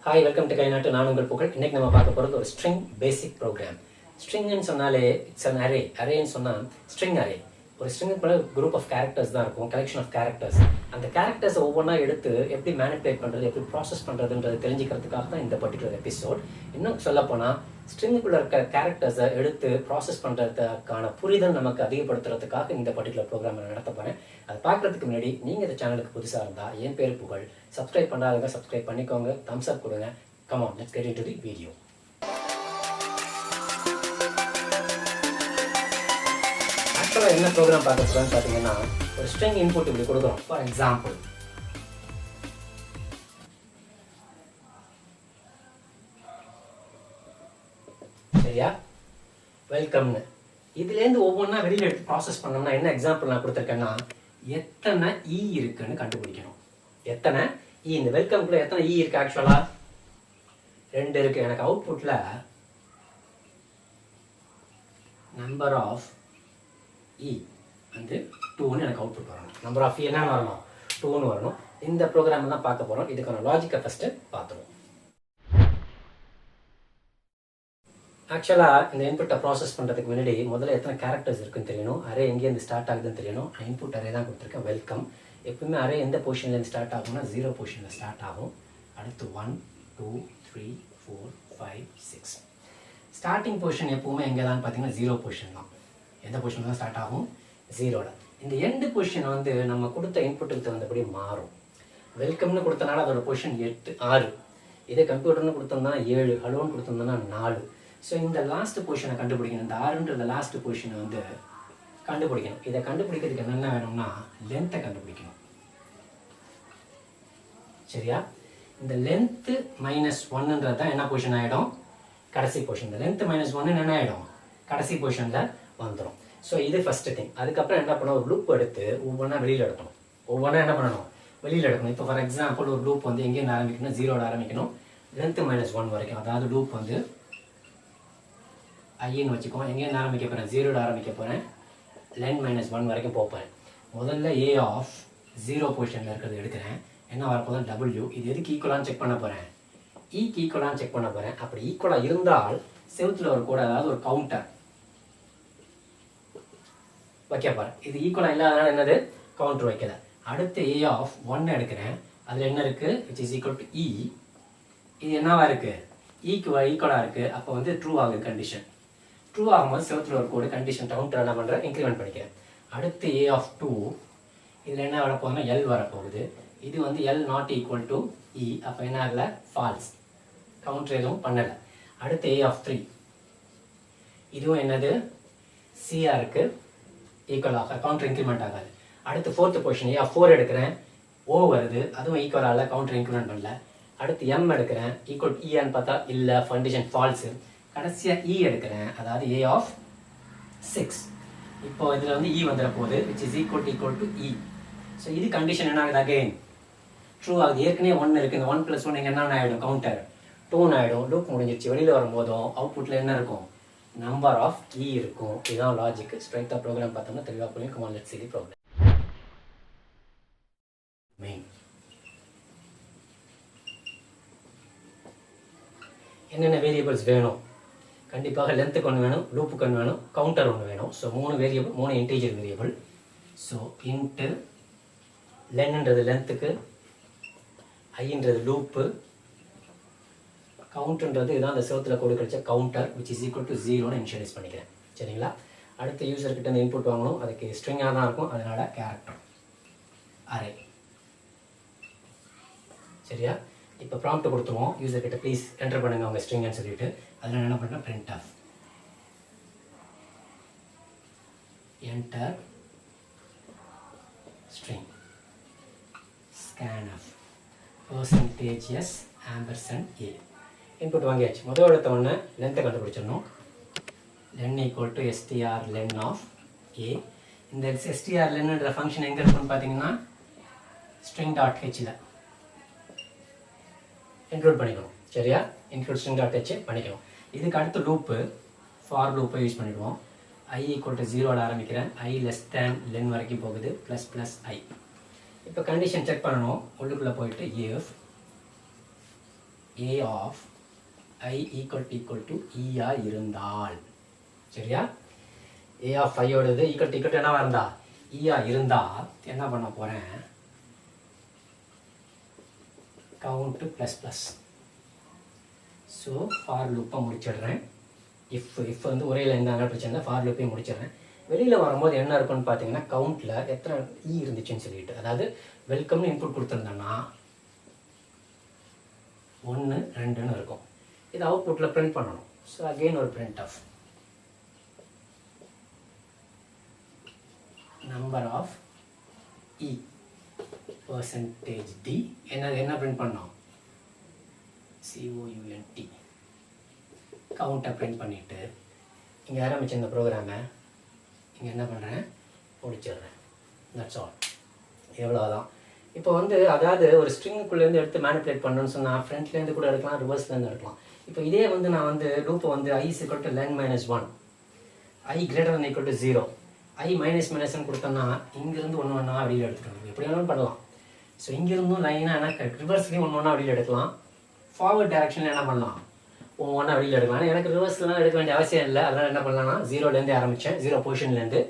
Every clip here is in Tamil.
Hi, welcome to Naatu. நான் உங்கள் புகழ். இன்னைக்கு நம்ம பார்க்க போகிறது ஒரு ஸ்ட்ரிங் பேசிக் ப்ரோக்ராம். ஸ்ட்ரிங்னு சொன்னாலே இட்ஸ் அன் அரே. அரேன்னு சொன்னால் ஸ்ட்ரிங் அரே. ஒரு ஸ்ட்ரிங்குக்குள்ள குரூப் ஆஃப் கேரக்டர்ஸ் தான் இருக்கும், கலெக்ஷன் ஆஃப் கேரக்டர்ஸ். அந்த கேரக்டர்ஸை ஒவ்வொன்றா எடுத்து எப்படி மேனிபுலேட் பண்ணுறது, எப்படி ப்ராசஸ் பண்ணுறதுன்றது தெரிஞ்சுக்கிறதுக்காக தான் இந்த பர்டிகுலர் எபிசோட். இன்னும் சொல்லப்போனால் ஸ்ட்ரிங்குக்குள்ள இருக்க கேரக்டர்ஸை எடுத்து ப்ராசஸ் பண்ணுறதுக்கான புரிதல் நமக்கு அதிகப்படுத்துறதுக்காக இந்த பர்டிகுலர் ப்ரோக்ராம் நடத்த போகிறேன். அதை பார்க்குறதுக்கு முன்னாடி நீங்கள் இந்த சேனலுக்கு புதுசாக இருந்தால் என் பேர் புகழ். சப்ஸ்கிரைப் பண்ணாதவங்க சப்ஸ்கிரைப் பண்ணிக்கோங்க, தம்ஸ் அப் கொடுங்க. Come on, let's get into the video. ஆக்சுவலாக என்ன ப்ரோக்ராம் பார்க்க போகிறோம்னு பார்த்தீங்கன்னா, ஒரு ஸ்ட்ரிங் இன்புட் இப்படி கொடுக்குறோம். ஃபார் எக்ஸாம்பிள், சரியா, வெல்கம்னு இதுலேருந்து ஒவ்வொன்றா வெளியில் எடுத்து ப்ராசஸ் பண்ணோம்னா என்ன எக்ஸாம்பிள் நான் கொடுத்துருக்கேன்னா, எத்தனை இ இருக்குன்னு கண்டுபிடிக்கணும். எத்தனை இ, இந்த வெல்கம்குள்ள எத்தனை இ இருக்கு? ஆக்சுவலா 2 இருக்கு. எனக்கு அவுட்புட்ல நம்பர் ஆஃப் இ வந்து 2ன்னு எனக்கு அவுட்புட் வரணும். நம்பர் ஆஃப் இ என்ன வரணும்? 2ன்னு வரணும். இந்த ப்ரோக்ராம் தான் பார்க்க போகிறோம். இதுக்கான லாஜிக்கை ஃபஸ்ட்டு பார்த்துருவோம். ஆக்சுவலாக இந்த இன்புட்டை ப்ராசஸ் பண்ணுறதுக்கு முன்னாடி முதல்ல எத்தனை கேரக்டர்ஸ் இருக்குன்னு தெரியணும். அரே எங்கேருந்து ஸ்டார்ட் ஆகுதுன்னு தெரியணும். இன்புட் அரே தான் கொடுத்துருக்கேன், வெல்கம். எப்பவுமே அரே எந்த பொசிஷன்லேருந்து ஸ்டார்ட் ஆகும்னா 0 பொசிஷனில் ஸ்டார்ட் ஆகும். அடுத்து 1 2 3 4 5 6. ஸ்டார்டிங் பொசிஷன் எப்பவுமே எங்கே தான் பார்த்தீங்கன்னா 0 பொசிஷன் தான். எந்த பொசிஷன் தான் ஸ்டார்ட் ஆகும்? 0ல. இந்த எண்டு பொசிஷன் வந்து நம்ம கொடுத்த இன்புட்டுக்கு தகுந்தபடி மாறும். வெல்கம்னு கொடுத்தனால அதோட பொசிஷன் 8 6. இதே கம்ப்யூட்டர்னு கொடுத்தோம்னா 7, ஹலோன்னு கொடுத்தோம்னா 4. ஸோ இந்த லாஸ்ட் பொசிஷனை கண்டுபிடிக்கணும். இந்த 6ன்ற லாஸ்ட் பொசிஷனை வந்து கண்டுபிடிக்கணும். இதை கண்டுபிடிக்கிறதுக்கு என்னென்ன வேணும்னா லென்த்தை கண்டுபிடிக்கணும். சரியா? இந்த லென்த்து -1ன்றது தான் என்ன பொசிஷன் ஆகிடும்? கடைசி பொசிஷன். இந்த லென்த்து -1 என்ன ஆகிடும்? கடைசி பொசிஷனில் வந்துடும். ஸோ இது ஃபஸ்ட்டு திங். அதுக்கப்புறம் என்ன பண்ணணும், ஒரு லூப் எடுத்து ஒவ்வொன்றா வெளியில் எடுக்கணும். ஒவ்வொன்றா என்ன பண்ணணும்? வெளியில் எடுக்கணும். இப்போ ஃபார் எக்ஸாம்பிள் ஒரு லூப் வந்து எங்கேருந்து ஆரம்பிக்கணும்? 0ல ஆரம்பிக்கணும், லென்த்து -1 வரைக்கும். அதாவது லூப் வந்து ஐன்னு வச்சுக்கோம். எங்கேருந்து ஆரம்பிக்க போகிறேன்? 0ல ஆரம்பிக்க போகிறேன், லென் -1 வரைக்கும் போகிறேன். முதல்ல ஏ ஆஃப் 0 பொசிஷனில் இருக்கிறது எடுக்கிறேன். என்ன வரப்போதான்? W. இது எதுக்கு ஈக்குவலான்னு செக் பண்ண போகிறேன்? ஈக்கு ஈக்குவலான்னு செக் பண்ண போகிறேன். அப்படி ஈக்குவலாக இருந்தால் செவுத்தில் ஒரு கூட, அதாவது ஒரு கவுண்டர் வைக்க போகிறேன். இது ஈக்குவலாக இல்லாதனால என்னது? கவுண்டர் வைக்கல. அடுத்து ஏ ஆஃப் 1 எடுக்கிறேன். அதில் என்ன இருக்குது? விச் இஸ் ஈக்குவல் டு இ. இது என்னவா இருக்குது? ஈக்கு ஈக்குவலாக இருக்குது. அப்போ வந்து ட்ரூ ஆகுது கண்டிஷன். ட்ரூ ஆகும்போது செவத்தில் ஒரு கோடு கண்டிஷன் கவுண்டர் என்ன பண்ணுறேன்? இன்க்ரிமெண்ட் பண்ணிக்கிறேன். அடுத்து ஏ ஆஃப் 2. இதில் என்ன வரப்போகுதுன்னா எல் வரப்போகுது. இது வந்து எல் நாட் ஈக்குவல் டு இ. அப்போ என்ன ஆகலை? ஃபால்ஸ். கவுண்டர் எதுவும் பண்ணலை. அடுத்து ஏ ஆஃப் 3. இதுவும் என்னது? சிஆர் இருக்குது, ஈக்குவல் ஆக கவுண்டர் இன்க்ரிமெண்ட் ஆகாது. அடுத்து 4th பொசிஷன் ஏ ஆஃப் 4 எடுக்கிறேன். ஓ வருது, அதுவும் ஈக்குவல் ஆகல, கவுண்டர் இன்க்ரிமெண்ட் பண்ணல. அடுத்து எம் எடுக்கிறேன். ஈக்குவல் டு இன்னு பார்த்தா இல்லை, கண்டிஷன் ஃபால்ஸு. கடைசியாக இ எடுக்கிறேன், அதாவது ஏ ஆஃப் 6. இப்போ இதில் வந்து இ வந்துட போகுது, which is equal to E. So இது கண்டிஷன் என்ன ஆகுது? அகெயின் ட்ரூ ஆகுது. ஏற்கனவே 1 இருக்குது. இந்த 1 + 1 இங்கே என்ன ஆகிடும்? கவுண்டர் 2 ஆகிடும். லூப் முடிஞ்சிருச்சு. வெளியில் வரும்போதும் அவுட்புட்டில் என்ன இருக்கும்? நம்பர் ஆஃப் இ இருக்கும். இதுதான் லாஜிக். ஸ்ட்ரைட்டாக ப்ரோக்ராம் பார்த்தோம்னா தெளிவாக புரியும். Come on, let's see the program. Main என்னென்ன வேரியபிள்ஸ் வேணும்? கண்டிப்பாக லென்த்துக்கு ஒன்று வேணும், லூப்புக்கு ஒன்று வேணும், கவுண்டர் ஒன்று வேணும். So 3 variable, 3 integer variable. So int லென்ன்றது லென்த்துக்கு, ஐன்றது லூப்பு, கவுண்ட்ன்றது இதுதான் அந்த செவத்தில் கோடு கிடைச்ச counter, which is equal to 0ன்னு இனிஷியலைஸ் பண்ணிக்கிறேன். சரிங்களா? அடுத்த யூசர்கிட்ட இந்த இன்புட் வாங்கணும். அதுக்கு ஸ்ட்ரிங்காக தான் இருக்கும், அதனால் கேரக்டர் அரே. சரியா? இப்போ ப்ராம்ப்ட் கொடுத்துருவோம். யூசர்கிட்ட ப்ளீஸ் என்டர் பண்ணுங்கள் அவங்க ஸ்ட்ரிங்னு சொல்லிட்டு. அதில் என்ன பண்ணுறேன்? Print of enter string scanf %s $a. Input வாங்கியாச்சு. முதல் எடுத்த உடனே லென்த்தை கண்டுபிடிச்சிடணும். Len equal to STR len of a. இந்த எஸ்டிஆர் லென்ன்ற ஃபங்க்ஷன் எங்கே இருக்குன்னு பார்த்தீங்கன்னா ஸ்ட்ரிங் டாட் ஹெச்சில் இன்க்ளூட் பண்ணிக்கணும். சரியா? இன்க்ளூட் ஸ்ட்ரிங் டாட் ஹெச் பண்ணிக்கணும். இதுக்கு அடுத்து லூப்பு, ஃபார் லூப்பை யூஸ் பண்ணிவிடுவோம். I ஈக்குவல் டு 0ல ஆரம்பிக்கிறேன். I லெஸ் தேன் லென் வரைக்கும் போகுது, ப்ளஸ் ஐ. இப்போ கண்டிஷன் செக் பண்ணணும். உள்ளுக்குள்ளே போயிட்டு if a of I equal to e-ஆ இருந்தால், சரியா? a of I ஓடது equal to என்னவா இருந்தா e-ஆ இருந்தால் என்ன பண்ண போகிறேன், count plus plus. So for லூப்பை முடிச்சிடுறேன். இஃப் வந்து ஒரே லைன் தான் பிரச்சனை, ஃபார் லூப்பையும் முடிச்சிடுறேன். வெளியில் வரும்போது என்ன இருக்குன்னு பார்த்தீங்கன்னா, கவுண்டில் எத்தனை இ இருந்துச்சுன்னு சொல்லிட்டு, அதாவது வெல்கம்னு இன்புட் கொடுத்துருந்தேன்னா 1 2ன்னு இருக்கும். இது அவுட்புட்டில் பிரிண்ட் பண்ணணும். ஸோ அகெயின் ஒரு பிரிண்ட் ஆஃப் நம்பர் ஆஃப் இ % d என்ன பிரிண்ட் பண்ணோம், COUNT கவுண்ட்டை பிரிண்ட் பண்ணிவிட்டு இங்கே ஆரம்பிச்ச இந்த ப்ரோக்ராமை இங்கே என்ன பண்ணுறேன், முடிச்சிடுறேன். That's all. எவ்வளோதான். இப்போ வந்து அதாவது ஒரு ஸ்ட்ரிங்குக்குள்ளேருந்து எடுத்து மேனிப்புலேட் பண்ணணும்னு சொன்னால் ஃப்ரண்ட்லேருந்து கூட எடுக்கலாம், ரிவர்ஸ்லேருந்து எடுக்கலாம். இப்போ இதே வந்து நான் வந்து லூப்பை வந்து I = len - 1, I > 0, I -ன்னு கொடுத்தோன்னா இங்கேருந்து ஒன்று ஒன்றா வெளியில் எடுத்துக்கணும். எப்படி வேணாலும் பண்ணலாம். ஸோ இங்கேருந்தும் லைனாக எனக்கு ரிவர்ஸ்லேயும் ஒன்று ஒன்றா வெளியில் எடுக்கலாம், ஃபார்வர்ட் டைரக்ஷனில் என்ன பண்ணலாம், ஒவ்வொன்றா வெளியில் எடுக்கலாம். எனக்கு ரிவர்ஸ்லாம் எடுக்க வேண்டிய அவசியம் இல்லை. அதனால் என்ன பண்ணலாம்னா 0லேருந்து ஆரம்பித்தேன், 0 பொசிஷன்லேருந்து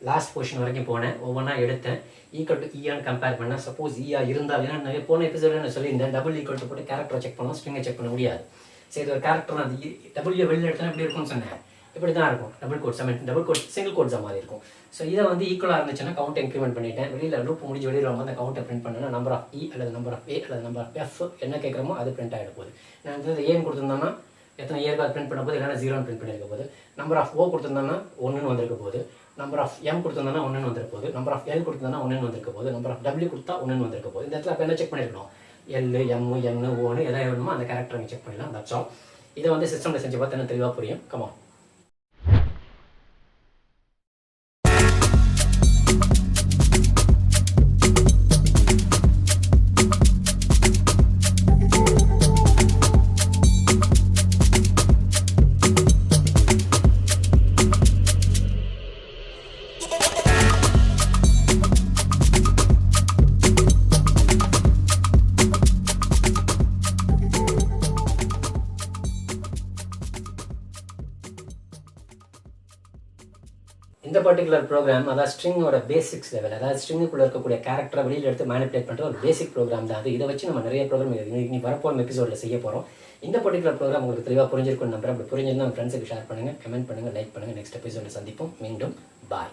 லாஸ்ட் பொசிஷன் வரைக்கும் போனேன், ஒவ்வொன்றா எடுத்தேன். ஈக்குவல் டு ஈயான்னு கம்பேர் பண்ணேன். சப்போஸ் ஈயா இருந்தால், ஏன்னா நிறைய போன எபிசோட நான் சொல்லியிருந்தேன், டபுள் ஈக்குவல் டு போட்டு கேரக்டரை செக் பண்ணலாம், ஸ்ட்ரிங்கை செக் பண்ண முடியாது. சரி, இது ஒரு கேரக்டர், அது டபுள்யூ வெளியில் எடுத்தால் எப்படி இருக்கும்னு சொன்னேன், இப்படி தான் இருக்கும். டபுள் கோட் சிங்கிள் கோட்ஸாக மாதிரி இருக்கும். ஸோ இதை வந்து ஈக்குவலாக இருந்துச்சுன்னா கவுண்ட் இன்க்ரிமெண்ட் பண்ணிட்டேன். வெளியில் லூப் முடிஞ்சு வெளியில் வரும்போது அந்த கவுண்ட்டை பிரிண்ட் பண்ணேன்னா நம்பர் ஆஃப் இ அல்லது நம்பர் ஆஃப் ஏ அல்லது நம்பர் ஆஃப் எஃப் என்ன கேட்குறமோ அது பிரிண்ட் ஆகிட போகுது. நான் வந்து ஏன்னு கொடுத்துருந்தோன்னா எத்தனை ஏருக்கு அது பிரிண்ட் பண்ண போது, இல்லைனா 0ன்னு பிரிண்ட் பண்ணியிருக்க போது. நம்பர் ஆஃப் ஓ கொடுத்துருந்தோன்னா 1ன்னு வந்திருக்க போது. நம்பர் ஆஃப் எம் கொடுத்துருந்தோன்னா 1ன்னு வந்திருக்க போது. நம்பர் ஆஃப் எல் கொடுத்துருந்தோன்னா 1ன்னு வந்திருக்க போது. நம்பர் ஆஃப் டபிள்யூ கொடுத்தா 1ன்னு வந்திருக்க போது. இந்த இடத்துல அப்போ என்ன செக் பண்ணியிருக்கணும், எல் எம் என் ஓன்னு எதாவது வேணுமோ அந்த கேரக்டரை செக் பண்ணிடலாம். That's all. இதை வந்து சிஸ்டமில் செஞ்சு பார்த்து என்ன தெளிவாக புரியும். கமான். இந்த பர்டிகுலர் ப்ரோக்ராம் அதாவது ஸ்ட்ரிங்கோட பேசிக்ஸ் லெவல், அதாவது ஸ்ட்ரிங்குக்குள்ளே இருக்கக்கூடிய கேரக்டரை வெளியில் எடுத்து மேனிப்புலேட் பண்ணுற ஒரு பேசிக் ப்ரோக்ராம் தான் அது. இதை வச்சு நம்ம நிறைய ப்ரோக்ராம் இன்னைக்கு வரப்போகிற எபிசோடில் செய்ய போகிறோம். இந்த பர்டிகுலர் ப்ரோக்ராம் உங்களுக்கு தெளிவாக புரிஞ்சிருக்குன்னு நம்புறேன். அப்படி புரிஞ்சிருந்தால் உங்கள் ஃப்ரெண்ட்ஸுக்கு ஷேர் பண்ணுங்கள், கமெண்ட் பண்ணுங்கள், லைக் பண்ணுங்கள். நெக்ஸ்ட் எபிசோடில் சந்திப்போம். மீண்டும் பாய்.